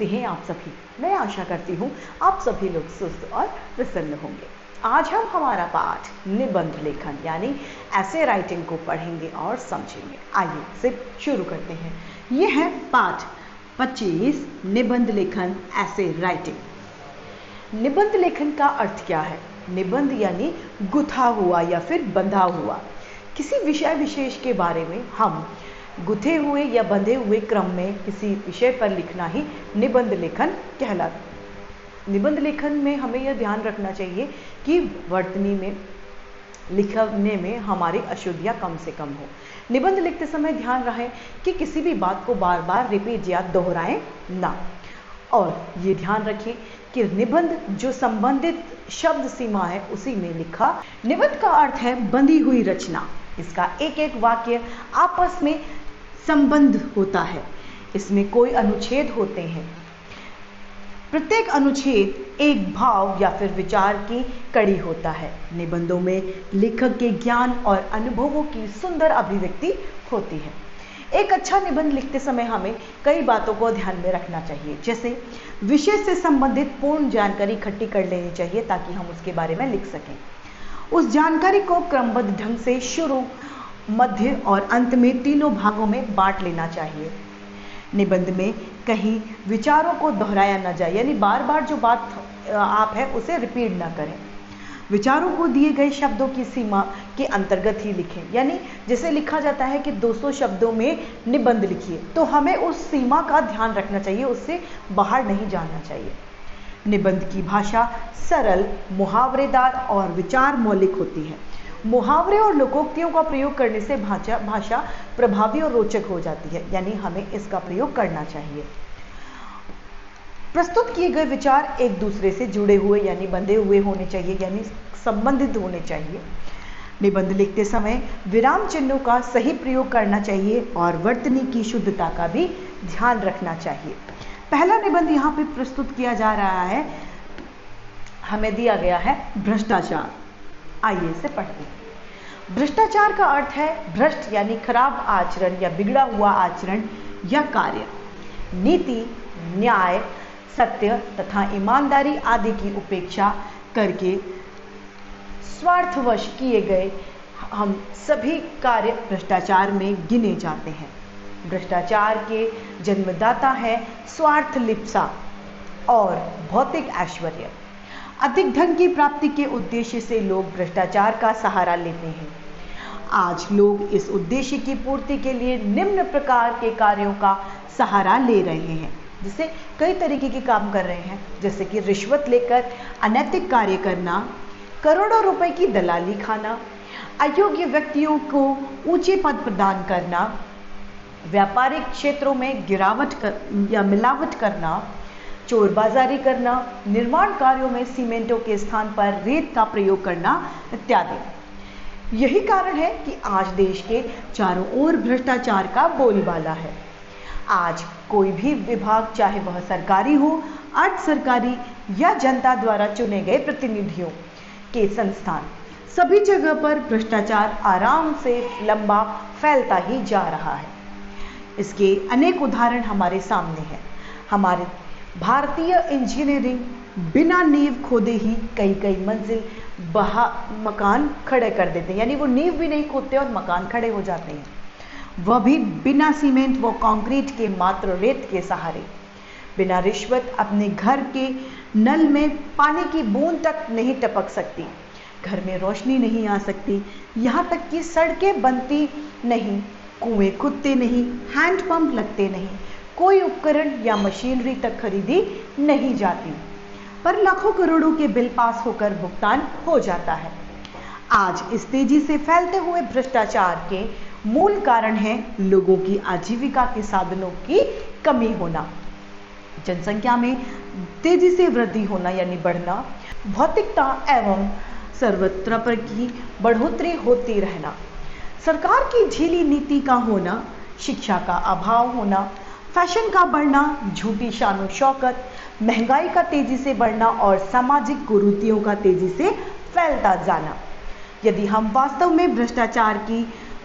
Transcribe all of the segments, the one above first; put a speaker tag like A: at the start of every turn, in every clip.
A: कैसे हैं आप सभी। मैं आशा करती हूँ आप सभी लोग स्वस्थ और प्रसन्न होंगे। आज हम हमारा पाठ निबंध लेखन यानी ऐसे राइटिंग को पढ़ेंगे और समझेंगे। आइए से शुरू करते हैं। ये है पाठ 25 निबंध लेखन ऐसे राइटिंग। निबंध लेखन का अर्थ क्या है? निबंध यानी गुथा हुआ या फिर बंधा हुआ। किसी विषय विशेष के बारे में हम गुथे हुए या बंधे हुए क्रम में किसी विषय पर लिखना ही निबंध लेखन कहलाता। निबंध लेखन में हमें यह ध्यान रखना चाहिए कि वर्तनी में लिखने में हमारी अशुद्धियाँ कम से कम हो। निबंध लिखते समय ध्यान रहे कि किसी भी बात को बार बार रिपीट या दोहराएं ना। और ये ध्यान रखें कि निबंध जो संबंधित शब्द सीमा है उसी में लिखा। निबंध का अर्थ है बंधी हुई रचना। इसका एक एक वाक्य आपस में संबंध होता है। इसमें कोई अनुच्छेद होते हैं। प्रत्येक अनुच्छेद एक भाव या फिर विचार की कड़ी होता है। निबंधों में लेखक के ज्ञान और अनुभवों की सुंदर अभिव्यक्ति होती है। एक अच्छा निबंध लिखते समय हमें कई बातों को ध्यान में रखना चाहिए, जैसे विषय से संबंधित पूर्ण जानकारी इकट्ठी कर लेनी चाहिए ताकि हम उसके बारे में लिख सकें। उस जानकारी को क्रमबद्ध ढंग से शुरू, मध्य और अंत में तीनों भागों में बांट लेना चाहिए। निबंध में कहीं विचारों को दोहराया न जाए, यानी बार बार जो बात आप है उसे रिपीट ना करें। विचारों को दिए गए शब्दों की सीमा के अंतर्गत ही लिखें, यानी जैसे लिखा जाता है कि 200 शब्दों में निबंध लिखिए, तो हमें उस सीमा का ध्यान रखना चाहिए, उससे बाहर नहीं जाना चाहिए। निबंध की भाषा सरल, मुहावरेदार और विचार मौलिक होती है। मुहावरे और लोकोक्तियों का प्रयोग करने से भाषा प्रभावी और रोचक हो जाती है, यानी हमें इसका प्रयोग करना चाहिए। प्रस्तुत किए गए विचार एक दूसरे से जुड़े हुए यानी बंधे हुए होने चाहिए, यानी संबंधित होने चाहिए। निबंध लिखते समय विराम चिन्हों का सही प्रयोग करना चाहिए और वर्तनी की शुद्धता का भी ध्यान रखना चाहिए। पहला निबंध यहाँ पे प्रस्तुत किया जा रहा है। हमें दिया गया है भ्रष्टाचार। आइए इसे पढ़ते हैं। भ्रष्टाचार का अर्थ है भ्रष्ट यानी खराब आचरण या बिगड़ा हुआ आचरण या कार्य। नीति, न्याय, सत्य तथा ईमानदारी आदि की उपेक्षा करके स्वार्थवश किए गए हम सभी कार्य भ्रष्टाचार में गिने जाते हैं। भ्रष्टाचार के जन्मदाता है स्वार्थ लिप्सा और भौतिक ऐश्वर्य। अधिक धन की प्राप्ति के उद्देश्य से लोग भ्रष्टाचार का सहारा लेते हैं। आज लोग इस उद्देश्य की पूर्ति के लिए निम्न प्रकार के कार्यों का सहारा ले रहे हैं, जिससे कई तरीके के काम कर रहे हैं, जैसे कि रिश्वत लेकर अनैतिक कार्य करना, करोड़ों रुपए की दलाली खाना, अयोग्य व्यक्तियों को ऊंचे पद प्रदान करना, व्यापारिक क्षेत्रों में मिलावट करना, चोरबाजारी करना, निर्माण कार्यों में सीमेंटों के स्थान पर रेत का प्रयोग करना इत्यादि। यही कारण है कि आज देश के चारों ओर भ्रष्टाचार का बोलबाला है। आज कोई भी विभाग, चाहे वह सरकारी हो, अर्ध सरकारी या जनता द्वारा चुने गए प्रतिनिधियों के संस्थान, सभी जगह पर भ्रष्टाचार आराम से लंबा फैलता ही जा रहा है। इसके अनेक उदाहरण हमारे सामने हैं। हमारे भारतीय इंजीनियरिंग बिना नींव खोदे ही कई मंजिल मकान खड़े कर देते हैं, यानी वो नींव भी नहीं खोदते और मकान खड़े हो जाते हैं। वह भी बिना सीमेंट व कंक्रीट के, मात्र रेत के सहारे। बिना रिश्वत अपने घर के नल में पानी की बूंद तक नहीं टपक सकती, घर में रोशनी नहीं आ सकती, यहाँ तक कि सड़कें बनती नहीं, कुएं खुदते नहीं, हैंडपंप लगते नहीं, कोई उपकरण या मशीनरी तक खरीदी नहीं जाती, पर लाखों करोड़ों के बिल पास होकर भुगतान हो जाता है। आज इस तेजी से फैलते हुए भ्रष्टाचार के मूल कारण है लोगों की आजीविका के साधनों की कमी होना, जनसंख्या में तेजी से वृद्धि होना यानी बढ़ना, भौतिकता एवं सर्वत्र पर की बढ़ोतरी होती रहना, सरकार की ढीली नीति का होना, शिक्षा का अभाव होना, फैशन का बढ़ना, झूठी शान शौकत, महंगाई का तेजी से बढ़ना और सामाजिक कुरीतियों का तेजी से फैलता जाना। यदि हम वास्तव में भ्रष्टाचार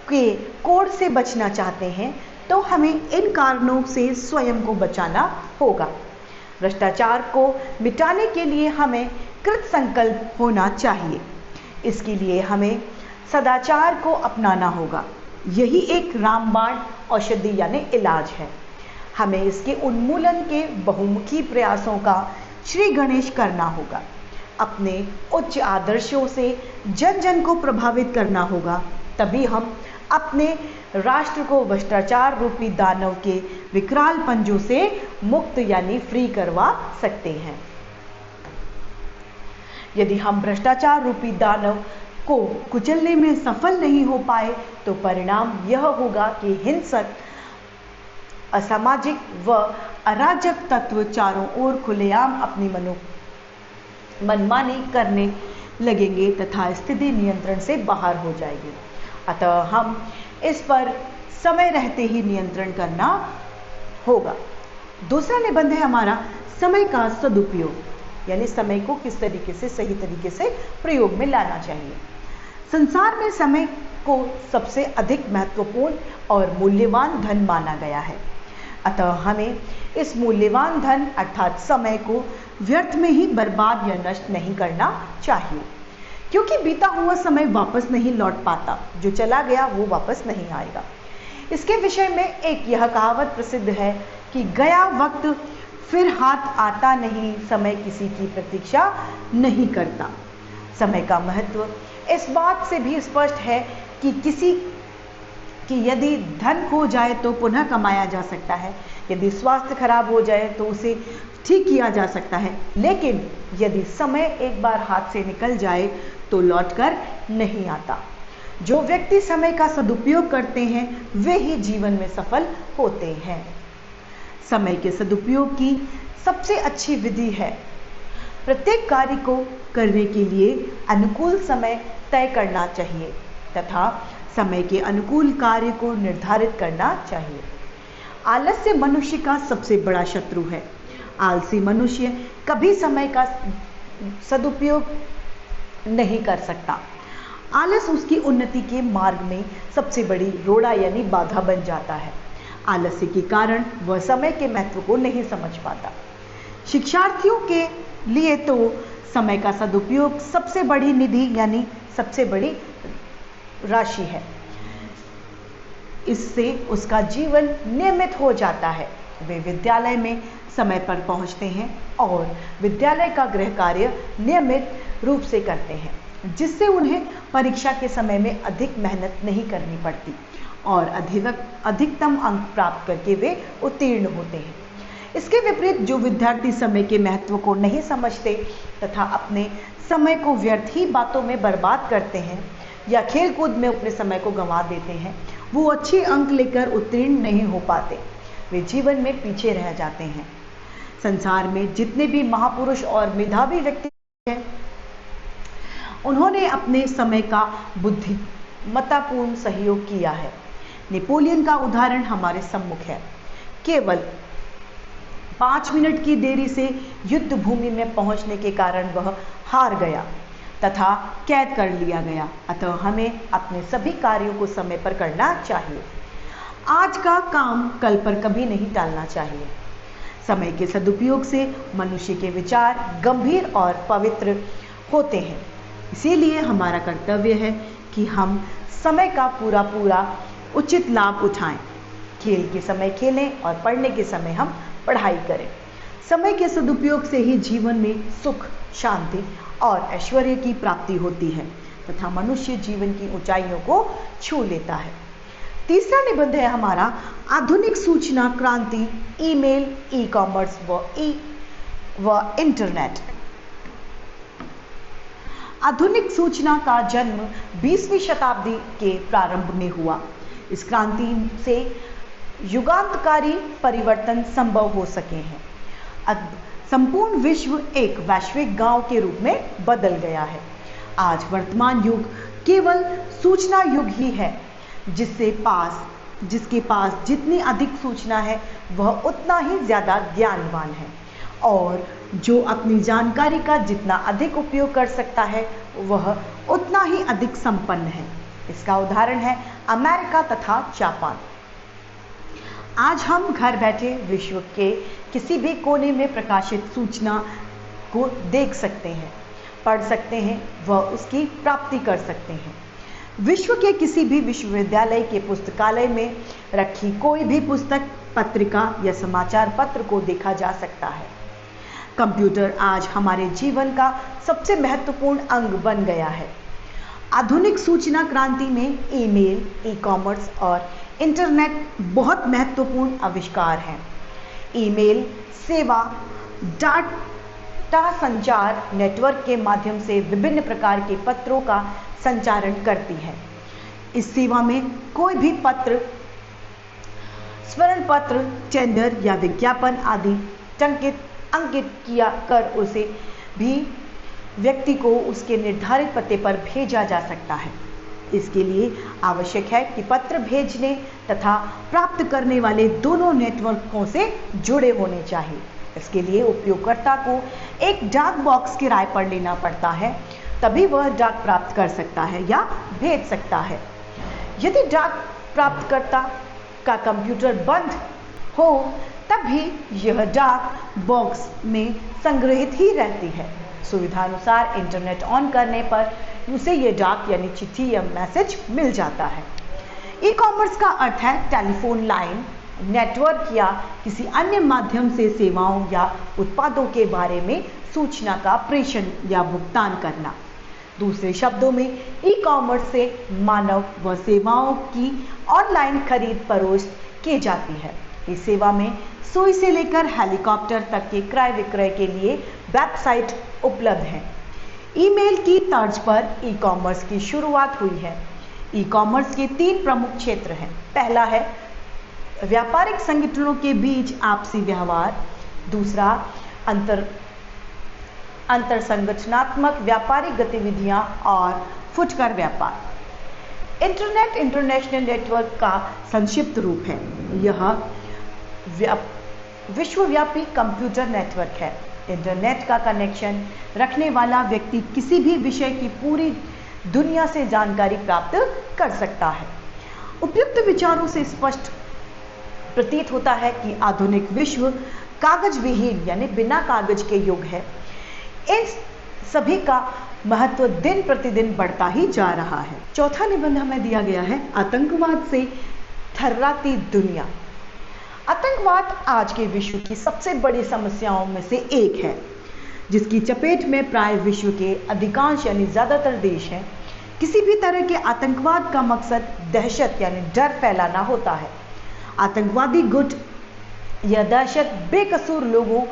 A: के कोड़ से बचना चाहते हैं तो हमें इन कारणों से स्वयं को बचाना होगा। भ्रष्टाचार को मिटाने के लिए हमें कृत संकल्प होना चाहिए। इसके लिए हमें सदाचार को अपनाना होगा। यही एक रामबाण औषधि यानी इलाज है। हमें इसके उन्मूलन के बहुमुखी प्रयासों का श्री गणेश करना होगा। अपने उच्च आदर्शों से जन जन को प्रभावित करना होगा। तभी हम अपने राष्ट्र को भ्रष्टाचार रूपी दानव के विकराल पंजों से मुक्त यानी फ्री करवा सकते हैं। यदि हम भ्रष्टाचार रूपी दानव को कुचलने में सफल नहीं हो पाए तो परिणाम यह होगा कि हिंसक, असामाजिक व अराजक तत्व चारों ओर खुलेआम अपनी मनमानी करने लगेंगे तथा स्थिति नियंत्रण से बाहर हो जाएगी। अतः हम इस पर समय रहते ही नियंत्रण करना होगा। दूसरा निबंध है हमारा समय का सदुपयोग, यानी समय को किस तरीके से सही तरीके से प्रयोग में लाना चाहिए। संसार में समय को सबसे अधिक महत्वपूर्ण और मूल्यवान धन माना गया है। अतः हमें इस मूल्यवान धन अर्थात समय को व्यर्थ में ही बर्बाद या नष्ट नहीं करना चाहिए, क्योंकि बीता हुआ समय वापस नहीं लौट पाता। जो चला गया वो वापस नहीं आएगा। इसके विषय में एक यह कहावत प्रसिद्ध है कि गया वक्त फिर हाथ आता नहीं, समय किसी की प्रतीक्षा नहीं करता। समय का महत्व इस बात से भी स्पष्ट है कि यदि धन खो जाए तो पुनः कमाया जा सकता है, यदि स्वास्थ्य खराब हो जाए तो उसे ठीक किया जा सकता है, लेकिन यदि समय एक बार हाथ से निकल जाए तो लौटकर नहीं आता। जो व्यक्ति समय का सदुपयोग करते हैं वे ही जीवन में सफल होते हैं। समय के सदुपयोग की सबसे अच्छी विधि है प्रत्येक कार्य को करने के लिए अनुकूल समय तय करना चाहिए तथा समय के अनुकूल कार्य को निर्धारित करना चाहिए। आलस्य मनुष्य का सबसे बड़ा शत्रु है। आलसी मनुष्य कभी समय का सदुपयोग नहीं कर सकता। आलस उसकी उन्नति के मार्ग में सबसे बड़ी रोड़ा यानी बाधा बन जाता है। आलस्य के कारण वह समय के महत्व को नहीं समझ पाता। शिक्षार्थियों के लिए तो समय का सदुपयोग सबसे बड़ी निधि यानी सबसे बड़ी राशि है। इससे उसका जीवन नियमित हो जाता है। वे विद्यालय में समय पर पहुंचते हैं और विद्यालय का गृह कार्य नियमित रूप से करते हैं, जिससे उन्हें परीक्षा के समय में अधिक मेहनत नहीं करनी पड़ती और अधिकतम अंक प्राप्त करके वे उत्तीर्ण होते हैं। इसके विपरीत जो विद्यार्थी समय के महत्व को नहीं समझते तथा अपने समय को व्यर्थ ही बातों में बर्बाद करते हैं या खेलकूद में अपने समय को गंवा देते हैं, वो अच्छे अंक लेकर उत्तीर्ण नहीं हो पाते। वे जीवन में पीछे रह जाते हैं। संसार में जितने भी महापुरुष और मेधावी व्यक्ति हैं, उन्होंने अपने समय का बुद्धिमत्तापूर्ण सहयोग किया है। नेपोलियन का उदाहरण हमारे सम्मुख है। केवल 5 मिनट की देरी से युद्ध भूमि में पहुंचने के कारण वह हार गया तथा कैद कर लिया गया। अतः हमें अपने सभी कार्यों को समय पर करना चाहिए। आज का काम कल पर कभी नहीं टालना चाहिए। समय के सदुपयोग से मनुष्य के विचार गंभीर और पवित्र होते हैं। इसीलिए हमारा कर्तव्य है कि हम समय का पूरा उचित लाभ उठाएं। खेल के समय खेलें और पढ़ने के समय हम पढ़ाई करें। समय के सदुपयोग से ही जीवन में सुख, शांति और ऐश्वर्य की प्राप्ति होती है तथा मनुष्य जीवन की ऊंचाइयों को छू लेता है। तीसरा निबंध है हमारा आधुनिक सूचना क्रांति, ईमेल, ई कॉमर्स व इंटरनेट। आधुनिक सूचना का जन्म 20वीं शताब्दी के प्रारंभ में हुआ। इस क्रांति से युगांतकारी परिवर्तन संभव हो सके हैं। संपूर्ण विश्व एक वैश्विक गांव के रूप में बदल गया है। आज वर्तमान युग केवल सूचना युग ही है, जिसके पास जितनी अधिक सूचना है वह उतना ही ज़्यादा ज्ञानवान है और जो अपनी जानकारी का जितना अधिक उपयोग कर सकता है वह उतना ही अधिक संपन्न है। इसका उदाहरण है अमेरिका तथा जापान। आज हम घर बैठे विश्व के किसी भी कोने में प्रकाशित सूचना को देख सकते हैं, पढ़ सकते हैं व उसकी प्राप्ति कर सकते हैं। विश्व के किसी भी विश्वविद्यालय के पुस्तकालय में रखी कोई भी पुस्तक, पत्रिका या समाचार पत्र को देखा जा सकता है। कंप्यूटर आज हमारे जीवन का सबसे महत्वपूर्ण अंग बन गया है। आधुनिक सूचना क्रांति में ईमेल, ई-कॉमर्स और इंटरनेट बहुत महत्वपूर्ण आविष्कार हैं। ईमेल सेवा डाटा संचार नेटवर्क के माध्यम से विभिन्न प्रकार के पत्रों का संचारण करती है। इस सेवा में कोई भी पत्र, स्वर्ण पत्र, टेंडर या विज्ञापन आदि अंकित किया कर उसे भी व्यक्ति को उसके निर्धारित पते पर भेजा जा सकता है। इसके लिए आवश्यक है कि पत्र भेजने तथा प्राप्त करने वाले दोनों नेटवर्कों से जुड़े होने चाहिए। इसके लिए उपयोगकर्ता को एक डाक बॉक्स किराए पर लेना पड़ता है, तभी वह डाक प्राप्त कर सकता है या भेज सकता है। यदि डाक प्राप्तकर्ता का कंप्यूटर बंद हो तब भी यह डाक बॉक्स में संग्रहित ही रहती है। सुविधानुसार इंटरनेट ऑन करने पर उसे यह डाक यानी चिट्ठी या मैसेज मिल जाता है। ई-कॉमर्स का अर्थ है टेलीफोन लाइन, नेटवर्क या किसी अन्य माध्यम से सेवाओं या उत्पादों के बारे में सूचना का प्रेषण या भुगतान करना। दूसरे शब्दों में ई-कॉमर्स से मानव व सेवाओं की ऑनलाइन खरीद फरोख्त की जाती है। इस सेवा में सुई से लेकर हेलीकॉप्टर तक के क्रय विक्रय के लिए वेबसाइट उपलब्ध है। ईमेल की तर्ज पर ई-कॉमर्स की शुरुआत हुई है। ई-कॉमर्स के 3 प्रमुख क्षेत्र हैं। पहला है व्यापारिक संगठनों के बीच आपसी व्यवहार, दूसरा अंतर संगठनात्मक व्यापारिक गतिविधियां और फुटकर व्यापार। इंटरनेट इंटरनेशनल नेटवर्क का संक्षिप्त रूप है। यह विश्वव्यापी कंप्यूटर नेटवर्क है। इंटरनेट का कनेक्शन रखने वाला व्यक्ति किसी भी विषय की पूरी दुनिया से जानकारी प्राप्त कर सकता है। उपयुक्त विचारों से स्पष्ट प्रतीत होता है कि आधुनिक विश्व कागज विहीन यानी बिना कागज के युग है। इन सभी का महत्व दिन प्रतिदिन बढ़ता ही जा रहा है। चौथा निबंध हमें दिया गया है आतंकवाद से थर्राती दुनिया। आतंकवाद आज के विश्व की सबसे बड़ी समस्याओं में से एक है, जिसकी चपेट में प्राय विश्व के अधिकांश यानी ज्यादातर देश हैं। किसी भी तरह के आतंकवाद का मकसद दहशत यानी डर फैलाना होता है। आतंकवादी गुट या दहशत बेकसूर लोगों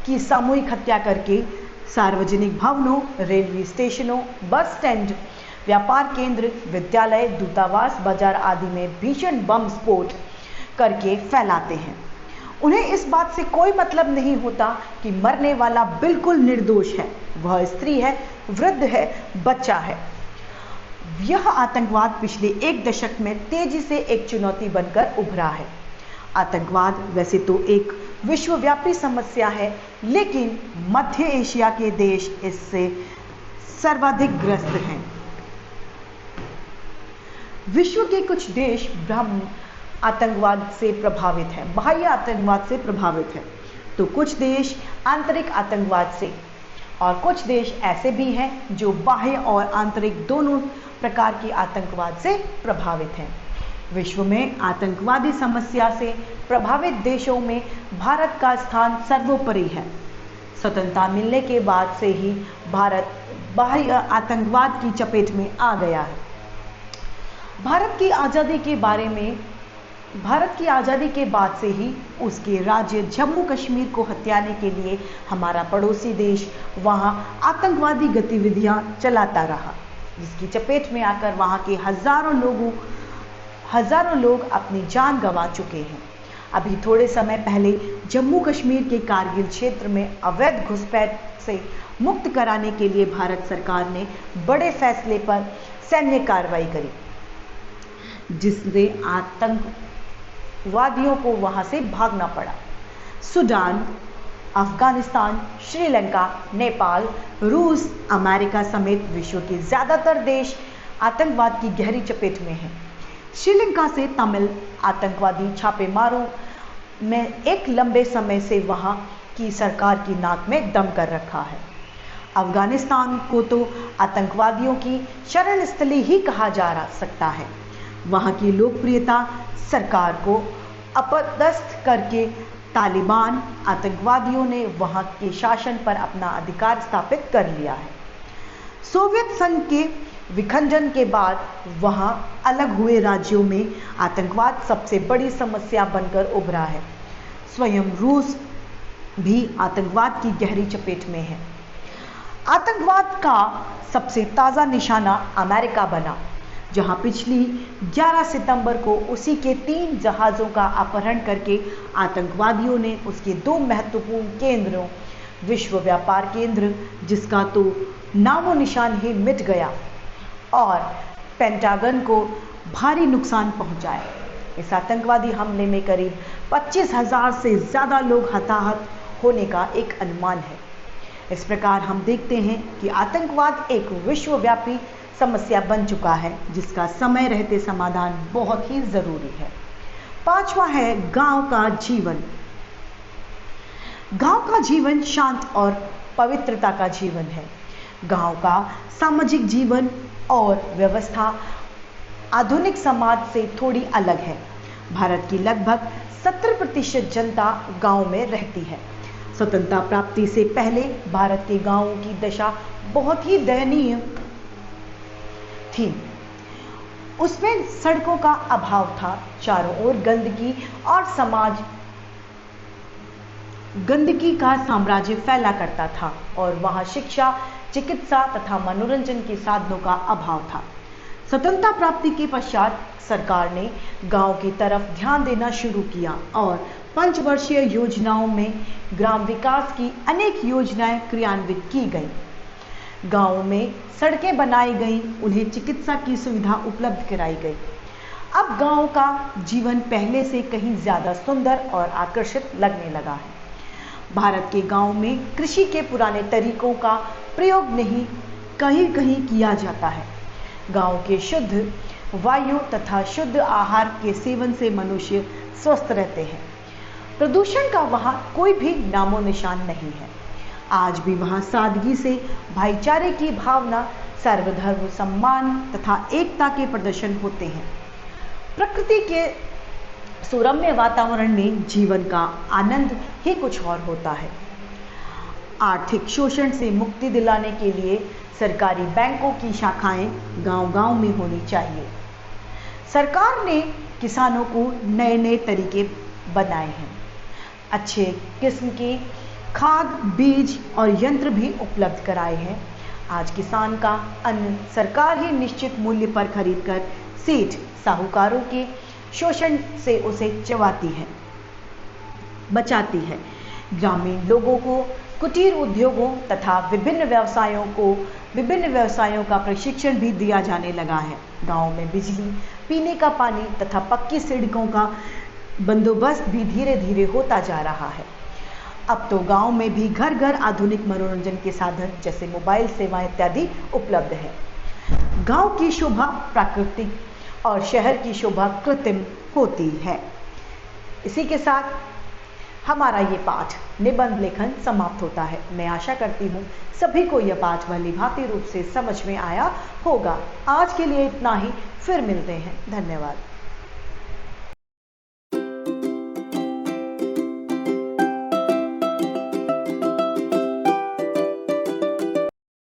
A: की सामूहिक हत्या करके सार्वजनिक भवनों, रेलवे स्टेशनों, बस स्टैंड, व्यापार केंद्र, विद्यालय, दूतावास, बाजार आदि में भीषण बम स्फोट करके फैलाते हैं। उन्हें इस बात से कोई मतलब नहीं होता कि मरने वाला बिल्कुल निर्दोष है, वह स्त्री है, वृद्ध है, बच्चा है। यह आतंकवाद पिछले 1 दशक में तेजी से एक चुनौती बनकर उभरा है। आतंकवाद वैसे तो एक विश्वव्यापी समस्या है, लेकिन मध्य एशिया के देश इससे सर्वाधिक ग्रस्त हैं। विश्व के कुछ देश आतंकवाद से प्रभावित हैं, बाह्य आतंकवाद से प्रभावित हैं, तो कुछ देश आंतरिक आतंकवाद से, और कुछ देश ऐसे भी हैं जो बाह्य और आंतरिक दोनों प्रकार की आतंकवाद से प्रभावित हैं। विश्व में आतंकवादी समस्या से प्रभावित देशों में भारत का स्थान सर्वोपरि है। स्वतंत्रता मिलने के बाद से ही भारत बाह्य आतंकवाद की चपेट में आ गया है। भारत की आज़ादी के बाद से ही उसके राज्य जम्मू कश्मीर को हथियाने के लिए हमारा पड़ोसी देश वहां आतंकवादी गतिविधियां चलाता रहा, जिसकी चपेट में आकर वहां के हजारों लोग अपनी जान गंवा चुके हैं। अभी थोड़े समय पहले जम्मू कश्मीर के कारगिल क्षेत्र में अवैध घुसपैठ से मुक्त कराने के लिए भारत सरकार ने बड़े फैसले पर सैन्य कार्रवाई करी, जिससे आतंकवादियों को वहां से भागना पड़ा। सूडान, अफगानिस्तान, श्रीलंका, नेपाल, रूस, अमेरिका समेत विश्व के ज़्यादातर देश आतंकवाद की गहरी चपेट में हैं। श्रीलंका से तमिल आतंकवादी छापेमारों में एक लंबे समय से वहाँ की सरकार की नाक में दम कर रखा है। अफगानिस्तान को तो आतंकवादियों की शरण स्थली ही कहा जा सकता है। वहाँ की लोकप्रियता सरकार को अपदस्थ करके तालिबान आतंकवादियों ने वहाँ के शासन पर अपना अधिकार स्थापित कर लिया है। सोवियत संघ के विखंडन के बाद वहाँ अलग हुए राज्यों में आतंकवाद सबसे बड़ी समस्या बनकर उभरा है। स्वयं रूस भी आतंकवाद की गहरी चपेट में है। आतंकवाद का सबसे ताज़ा निशाना अमेरिका बना, जहां पिछली 11 सितंबर को उसी के 3 जहाज़ों का अपहरण करके आतंकवादियों ने उसके 2 महत्वपूर्ण केंद्रों, विश्व व्यापार केंद्र जिसका तो नामो निशान ही मिट गया, और पेंटागन को भारी नुकसान पहुंचाया। इस आतंकवादी हमले में करीब 25,000 से ज़्यादा लोग हताहत होने का एक अनुमान है। इस प्रकार हम देखते हैं कि आतंकवाद एक विश्वव्यापी समस्या बन चुका है, जिसका समय रहते समाधान बहुत ही जरूरी है। 5वां है गांव का जीवन। गांव का जीवन शांत और पवित्रता का जीवन है। गांव का सामाजिक जीवन और व्यवस्था आधुनिक समाज से थोड़ी अलग है। भारत की लगभग 70% जनता गांव में रहती है। स्वतंत्रता प्राप्ति से पहले भारत के गांवों की दशा बहुत ही दयनीय थी। उसमें सड़कों का अभाव था, चारों ओर गंदगी का साम्राज्य फैला करता था और वहां शिक्षा, चिकित्सा तथा मनोरंजन के साधनों का अभाव था। स्वतंत्रता प्राप्ति के पश्चात सरकार ने गांव की तरफ ध्यान देना शुरू किया और पंचवर्षीय योजनाओं में ग्राम विकास की अनेक योजनाएं क्रियान्वित की गई। गांवों में सड़कें बनाई गई, उन्हें चिकित्सा की सुविधा उपलब्ध कराई गई। अब गांव का जीवन पहले से कहीं ज्यादा सुंदर और आकर्षित लगने लगा है। भारत के गांव में कृषि के पुराने तरीकों का प्रयोग नहीं कहीं कहीं किया जाता है। गांव के शुद्ध वायु तथा शुद्ध आहार के सेवन से मनुष्य स्वस्थ रहते हैं। प्रदूषण का वहां कोई भी नामो निशान नहीं है। आज भी वहां सादगी से भाईचारे की भावना, सर्वधर्म सम्मान तथा एकता के प्रदर्शन होते हैं। प्रकृति के सुरम्य वातावरण में जीवन का आनंद ही कुछ और होता है। आर्थिक शोषण से मुक्ति दिलाने के लिए सरकारी बैंकों की शाखाएं गांव-गांव में होनी चाहिए। सरकार ने किसानों को नए नए तरीके बनाए हैं। अच्छे किस्म के खाद, बीज और यंत्र भी उपलब्ध कराए हैं। आज किसान का अन्न सरकार ही निश्चित मूल्य पर खरीदकर सेठ साहूकारों के शोषण से उसे बचाती है। ग्रामीण लोगों को कुटीर उद्योगों तथा विभिन्न व्यवसायों का प्रशिक्षण भी दिया जाने लगा है। गांव में बिजली, पीने का पानी तथा पक्की सड़कों का बंदोबस्त भी धीरे धीरे होता जा रहा है। अब तो गांव में भी घर घर आधुनिक मनोरंजन के साधन जैसे मोबाइल सेवाएं इत्यादि उपलब्ध है। गांव की शोभा प्राकृतिक और शहर की शोभा कृत्रिम होती है। इसी के साथ हमारा ये पाठ निबंध लेखन समाप्त होता है। मैं आशा करती हूँ सभी को यह पाठ भलीभांति रूप से समझ में आया होगा। आज के लिए इतना ही, फिर मिलते हैं। धन्यवाद।